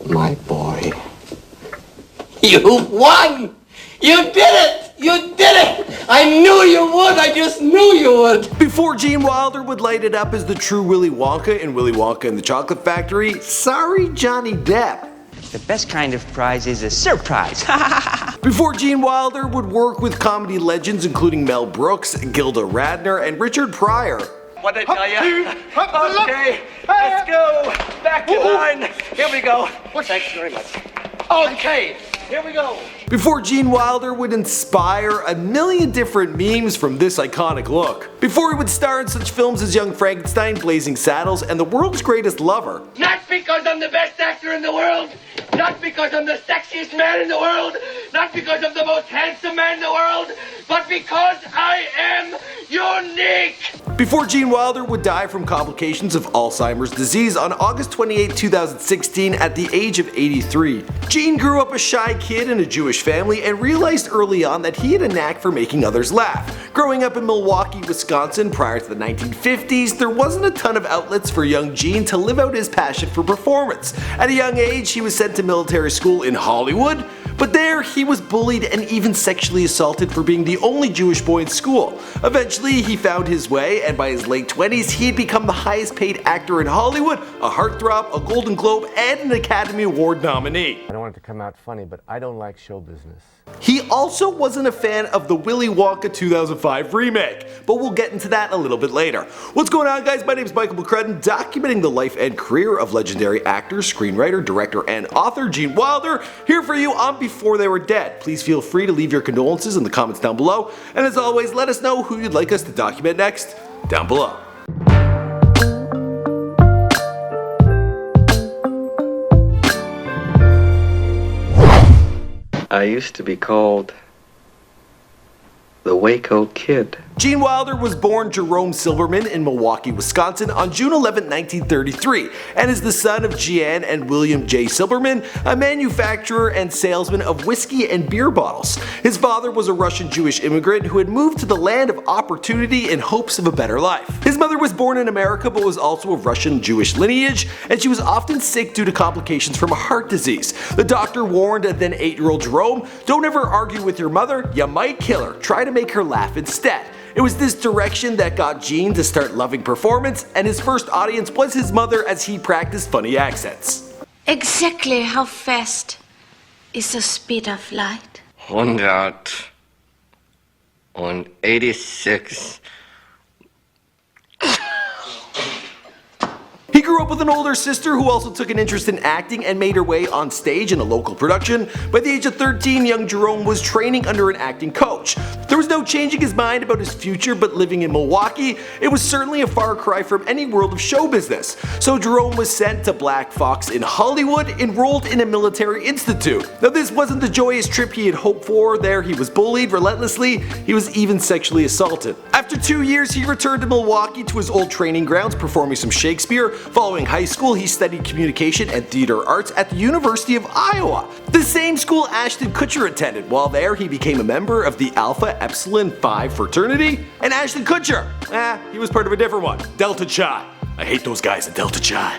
My boy. You won! You did it! You did it! I knew you would! I just knew you would! Before Gene Wilder would light it up as the true Willy Wonka in Willy Wonka and the Chocolate Factory, sorry Johnny Depp. The best kind of prize is a surprise. Before Gene Wilder would work with comedy legends including Mel Brooks, Gilda Radner, and Richard Pryor. What'd I tell you? Okay, let's go. Back to line. Here we go. Thanks very much. Okay, here we go. Before Gene Wilder would inspire a million different memes from this iconic look. Before he would star in such films as Young Frankenstein, Blazing Saddles, and The World's Greatest Lover. Not because I'm the best actor in the world, not because I'm the sexiest man in the world, not because I'm the most handsome man in the world, but because I am unique! Before Gene Wilder would die from complications of Alzheimer's disease on August 28, 2016 at the age of 83. Gene grew up a shy kid in a Jewish family and realized early on that he had a knack for making others laugh. Growing up in Milwaukee, Wisconsin prior to the 1950s, there wasn't a ton of outlets for young Gene to live out his passion for performance. At a young age, he was sent to military school in Hollywood, but there he was bullied and even sexually assaulted for being the only Jewish boy in school. Eventually he found his way, and by his late 20s he had become the highest paid actor in Hollywood, a heartthrob, a Golden Globe, and an Academy Award nominee. I don't want it to come out funny, but I don't like show business. He also wasn't a fan of the Willy Wonka 2005 remake, but we'll get into that a little bit later. What's going on, guys? My name is Michael McCrudden, documenting the life and career of legendary actor, screenwriter, director, and author Gene Wilder, here for you on Before They Were Dead. Please feel free to leave your condolences in the comments down below, and as always, let us know who you'd like us to document next down below. I used to be called the Waco Kid. Gene Wilder was born Jerome Silverman in Milwaukee, Wisconsin on June 11, 1933, and is the son of Jeanne and William J. Silverman, a manufacturer and salesman of whiskey and beer bottles. His father was a Russian Jewish immigrant who had moved to the land of opportunity in hopes of a better life. His mother was born in America but was also of Russian Jewish lineage, and she was often sick due to complications from a heart disease. The doctor warned then 8-year-old Jerome, "Don't ever argue with your mother, you might kill her, try to make her laugh instead." It was this direction that got Gene to start loving performance, and his first audience was his mother as he practiced funny accents. Exactly how fast is the speed of light? 186. He grew up with an older sister who also took an interest in acting and made her way on stage in a local production. By the age of 13, young Jerome was training under an acting coach. There was no changing his mind about his future, but living in Milwaukee, it was certainly a far cry from any world of show business. So Jerome was sent to Black Fox in Hollywood, enrolled in a military institute. Now this wasn't the joyous trip he had hoped for. There he was bullied relentlessly, he was even sexually assaulted. After 2 years, he returned to Milwaukee to his old training grounds, performing some Shakespeare. Following high school, he studied communication and theater arts at the University of Iowa, the same school Ashton Kutcher attended. While there, he became a member of the Alpha Epsilon Phi fraternity. And Ashton Kutcher, he was part of a different one, Delta Chi. I hate those guys at Delta Chi.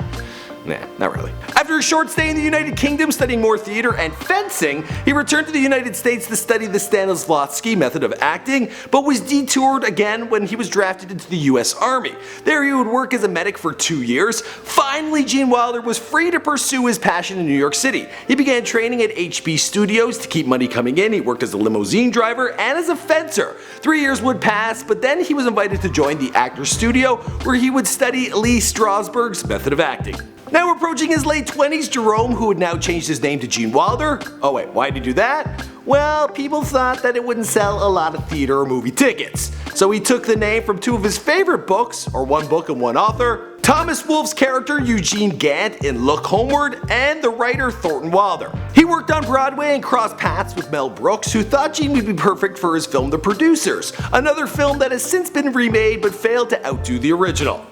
Nah, not really. After a short stay in the United Kingdom studying more theater and fencing, he returned to the United States to study the Stanislavski method of acting, but was detoured again when he was drafted into the US Army. There he would work as a medic for 2 years. Finally, Gene Wilder was free to pursue his passion in New York City. He began training at HB Studios to keep money coming in. He worked as a limousine driver and as a fencer. 3 years would pass, but then he was invited to join the Actors Studio, where he would study Lee Strasberg's method of acting. Now approaching his late 20s, Jerome, who had now changed his name to Gene Wilder. Oh wait, why did he do that? Well, people thought that it wouldn't sell a lot of theater or movie tickets. So he took the name from 2 of his favorite books, or one book and one author, Thomas Wolfe's character Eugene Gant in Look Homeward, and the writer Thornton Wilder. He worked on Broadway and crossed paths with Mel Brooks, who thought Gene would be perfect for his film The Producers, another film that has since been remade but failed to outdo the original.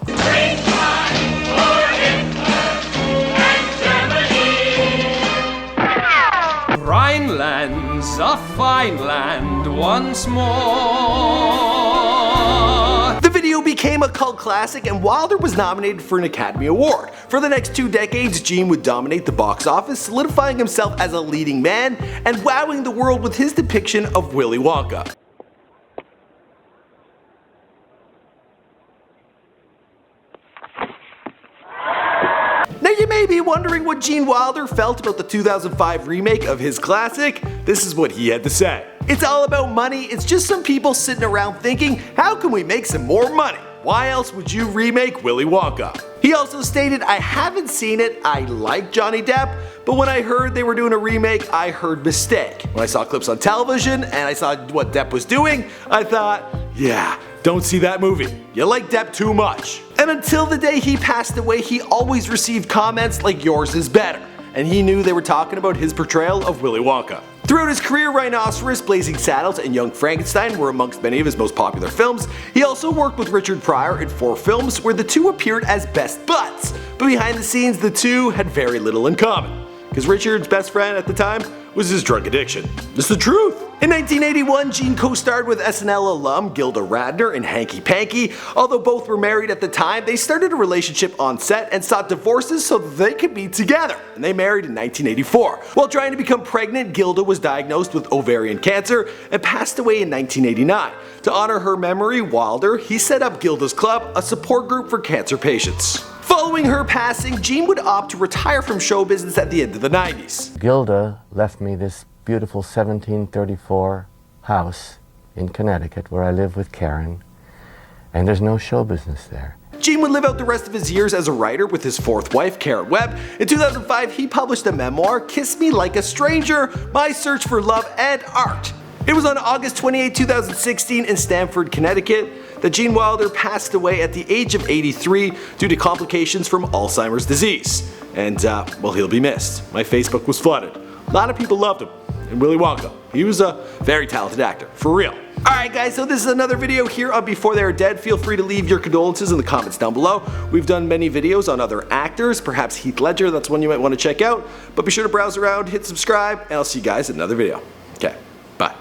Rhineland's a fine land once more. The video became became a cult classic, and Wilder was nominated for an Academy Award. For the next 2 decades, Gene would dominate the box office, solidifying himself as a leading man and wowing the world with his depiction of Willy Wonka. Now you may be wondering what Gene Wilder felt about the 2005 remake of his classic. This is what he had to say. It's all about money. It's just some people sitting around thinking, how can we make some more money? Why else would you remake Willy Wonka? He also stated, I haven't seen it, I like Johnny Depp, but when I heard they were doing a remake, I heard mistake. When I saw clips on television and I saw what Depp was doing, I thought, yeah, don't see that movie. You like Depp too much. And until the day he passed away, he always received comments like yours is better. And he knew they were talking about his portrayal of Willy Wonka. Throughout his career, Rhinoceros, Blazing Saddles, and Young Frankenstein were amongst many of his most popular films. He also worked with Richard Pryor in 4 films where the two appeared as best buds, but behind the scenes the two had very little in common. Because Richard's best friend at the time was his drug addiction. It's the truth. In 1981, Gene co-starred with SNL alum Gilda Radner in Hanky Panky. Although both were married at the time, they started a relationship on set and sought divorces so that they could be together. And they married in 1984. While trying to become pregnant, Gilda was diagnosed with ovarian cancer and passed away in 1989. To honor her memory, Wilder, he set up Gilda's Club, a support group for cancer patients. Following her passing, Gene would opt to retire from show business at the end of the 90s. Gilda left me this beautiful 1734 house in Connecticut where I live with Karen, and there's no show business there. Gene would live out the rest of his years as a writer with his 4th wife, Karen Webb. In 2005, he published a memoir, Kiss Me Like a Stranger, My Search for Love and Art. It was on August 28, 2016 in Stamford, Connecticut, that Gene Wilder passed away at the age of 83 due to complications from Alzheimer's disease. And, well, he'll be missed. My Facebook was flooded. A lot of people loved him. And Willy Wonka, he was a very talented actor, for real. Alright guys, so this is another video here on Before They Are Dead. Feel free to leave your condolences in the comments down below. We've done many videos on other actors, perhaps Heath Ledger, that's one you might want to check out. But be sure to browse around, hit subscribe, and I'll see you guys in another video. Okay, bye.